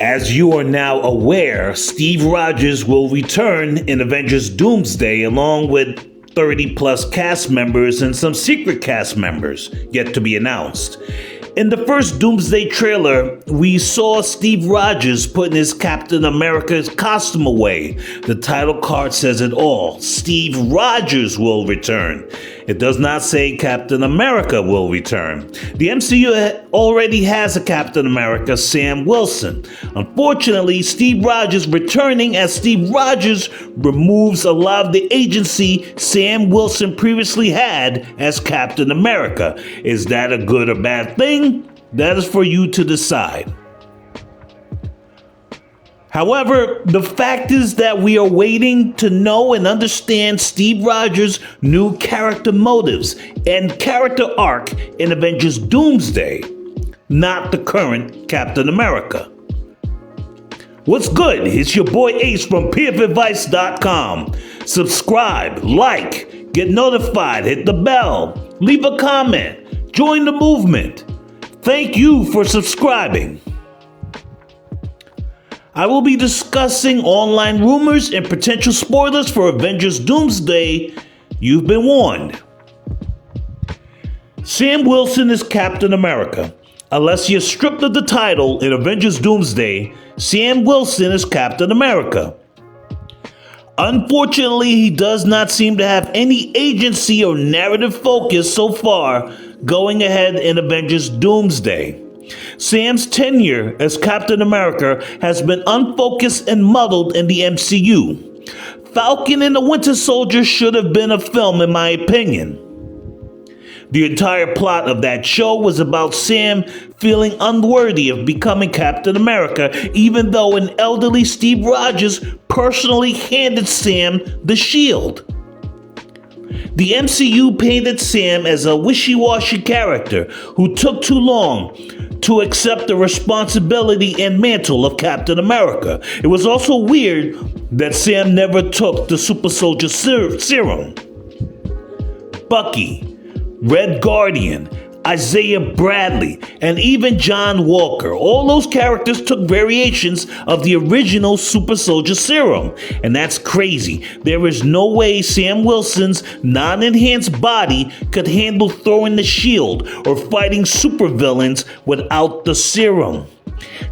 As you are now aware, Steve Rogers will return in Avengers Doomsday along with 30 plus cast members and some secret cast members yet to be announced. In the first Doomsday trailer, we saw Steve Rogers putting his Captain America's costume away. The title card says it all. Steve Rogers will return. It does not say Captain America will return. The MCU already has a Captain America, Sam Wilson. Unfortunately, Steve Rogers returning as Steve Rogers removes a lot of the agency Sam Wilson previously had as Captain America. Is that a good or bad thing? That is for you to decide. However, the fact is that we are waiting to know and understand Steve Rogers' new character motives and character arc in Avengers Doomsday, not the current Captain America. What's good? It's your boy Ace from pfadvice.com. Subscribe, like, get notified, hit the bell, leave a comment, join the movement. Thank you for subscribing. I will be discussing online rumors and potential spoilers for Avengers Doomsday. You've been warned. Sam Wilson is Captain America. Unless he is stripped of the title in Avengers Doomsday, Sam Wilson is Captain America. Unfortunately, he does not seem to have any agency or narrative focus so far going ahead in Avengers Doomsday. Sam's tenure as Captain America has been unfocused and muddled in the MCU. Falcon and the Winter Soldier should have been a film, in my opinion. The entire plot of that show was about Sam feeling unworthy of becoming Captain America, even though an elderly Steve Rogers personally handed Sam the shield. The MCU painted Sam as a wishy-washy character who took too long to accept the responsibility and mantle of Captain America. It was also weird that Sam never took the super soldier serum. Bucky, Red Guardian, Isaiah Bradley, and even John Walker. All those characters took variations of the original super soldier serum. And that's crazy. There is no way Sam Wilson's non-enhanced body could handle throwing the shield or fighting supervillains without the serum.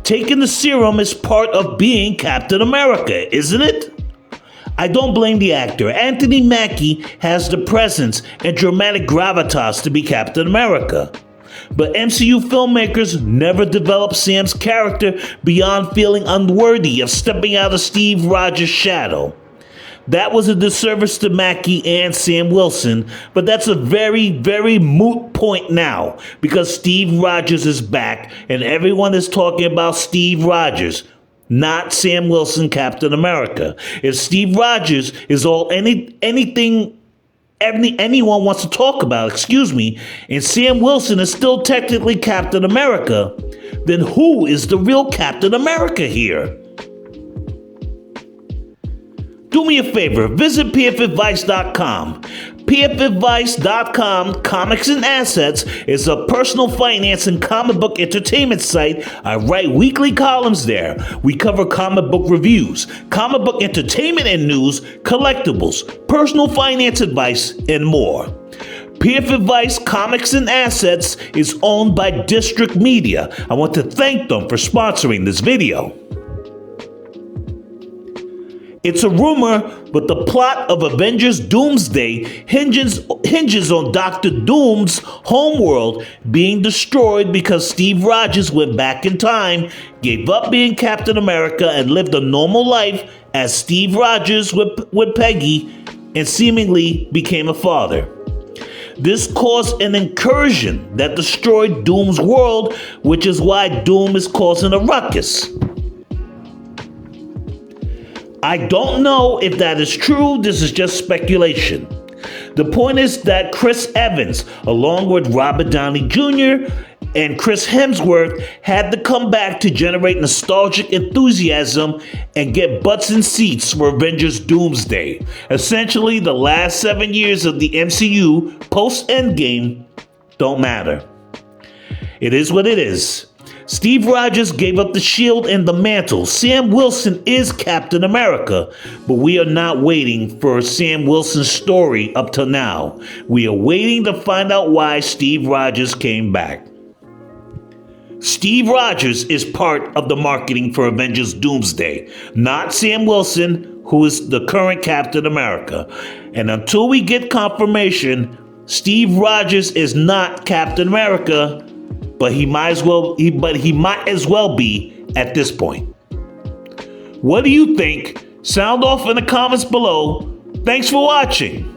Taking the serum is part of being Captain America, isn't it? I don't blame the actor. Anthony Mackie has the presence and dramatic gravitas to be Captain America. But MCU filmmakers never developed Sam's character beyond feeling unworthy of stepping out of Steve Rogers' shadow. That was a disservice to Mackie and Sam Wilson, but that's a very, very moot point now because Steve Rogers is back and everyone is talking about Steve Rogers, not Sam Wilson, Captain America. If Steve Rogers is all anyone wants to talk about, and Sam Wilson is still technically Captain America, then who is the real Captain America here? Do me a favor, visit pfadvice.com. pfadvice.com Comics and Assets is a personal finance and comic book entertainment site. I write weekly columns there. We cover comic book reviews, comic book entertainment and news, collectibles, personal finance advice, and more. PF Advice Comics and Assets is owned by District Media. I want to thank them for sponsoring this video. It's a rumor, but the plot of Avengers Doomsday hinges on Dr. Doom's homeworld being destroyed because Steve Rogers went back in time, gave up being Captain America, and lived a normal life as Steve Rogers with Peggy, and seemingly became a father. This caused an incursion that destroyed Doom's world, which is why Doom is causing a ruckus. I don't know if that is true. This is just speculation. The point is that Chris Evans, along with Robert Downey Jr. and Chris Hemsworth, had to come back to generate nostalgic enthusiasm and get butts in seats for Avengers Doomsday. Essentially, the last 7 years of the MCU post-Endgame don't matter. It is what it is. Steve Rogers gave up the shield and the mantle. Sam Wilson is Captain America, but we are not waiting for Sam Wilson's story up till now. We are waiting to find out why Steve Rogers came back. Steve Rogers is part of the marketing for Avengers Doomsday, not Sam Wilson, who is the current Captain America. And until we get confirmation, Steve Rogers is not Captain America, but he might as well be at this point. What do you think? Sound off in the comments below. Thanks for watching.